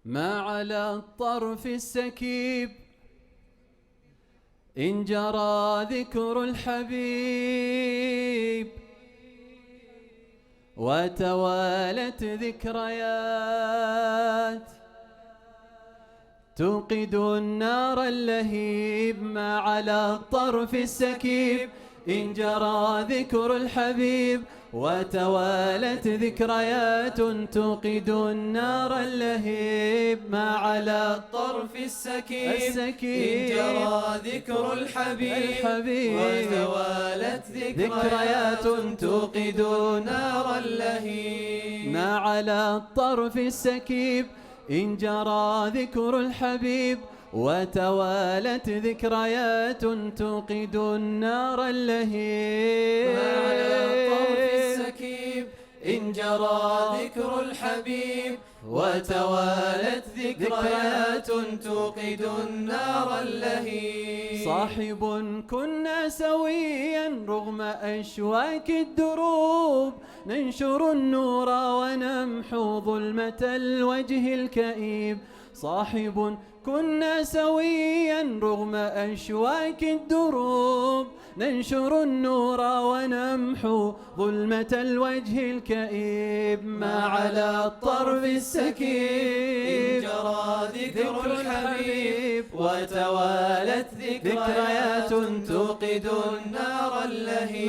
ما على الطرف السكيب إن جرى ذكر الحبيب وتوالت ذكريات توقد النار اللهيب. ما على الطرف السكيب إن جرى ذكر الحبيب وتوالت ذكريات توقد النار اللهيب. ما على الطرف السكيب إن جرى ذكر الحبيب وتوالت ذكريات توقد النار اللهيب. ما على الطرف السكيب إن جرى ذكر الحبيب وتوالت ذكريات توقد النار اللهيب. ما على الطرف السكيب إن جرى ذكر الحبيب وتوالت ذكريات توقد النار اللهيب. صاحب كنا سويا رغم أشواك الدروب ننشر النور ونمحو ظلمة الوجه الكئيب. صاحب كنا سويا رغم أشواك الدروب ننشر النور ونمحو ظلمة الوجه الكئيب. ما على الطرف السكيب إن جرى ذكر الحبيب وتوالت ذكريات توقد النار اللهيب.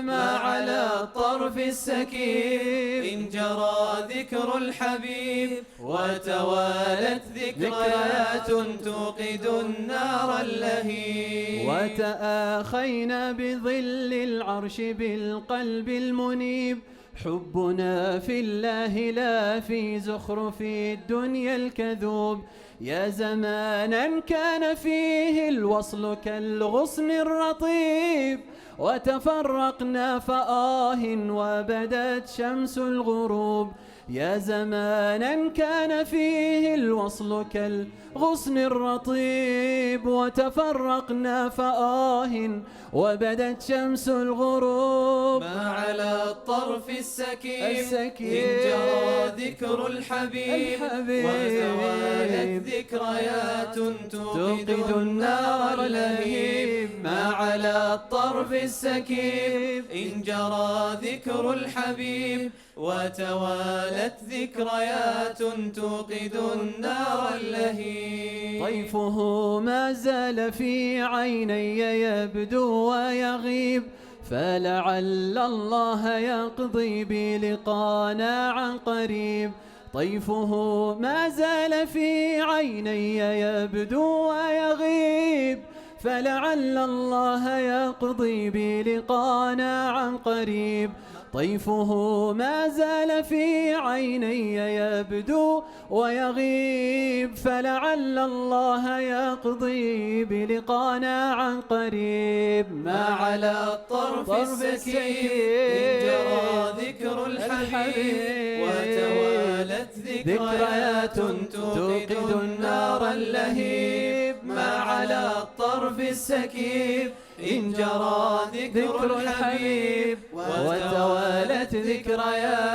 ما على الطرف السكيب إن جرى ذكر الحبيب وتوالت ذكريات توقد النار اللهيب. وتآخينا بظل العرش بالقلب المنيب حبنا في الله لا في زخرف الدنيا الكذوب. يا زمانا كان فيه الوصل كالغصن الرطيب وتفرقنا فآه وبدت شمس الغروب. يا زمانا كان فيه الوصل كالغصن الرطيب وتفرقنا فآه وبدت شمس الغروب. ما على الطرف السكيب إن جرى ذكر الحبيب وتوالت ذكريات توقد النار اللهيب. ما على الطرف السكيب إن جرى ذكر الحبيب وتوالت ذكريات توقد النار اللهيب. طيفه ما زال في عيني يبدو ويغيب فلعل الله يقضي بلقانا عن قريب. طيفه ما زال في عيني يبدو ويغيب فلعل الله يقضي بلقانا عن قريب. طيفه ما زال في عيني يبدو ويغيب فلعل الله يقضي بلقانا عن قريب. ما على الطرف السكيب إن جرى ذكر الحبيب وتوالت ذكريات توقد النار اللهيب. ما على الطرف السكيب إن جرى ذكر الحبيب وتوالت ذكريات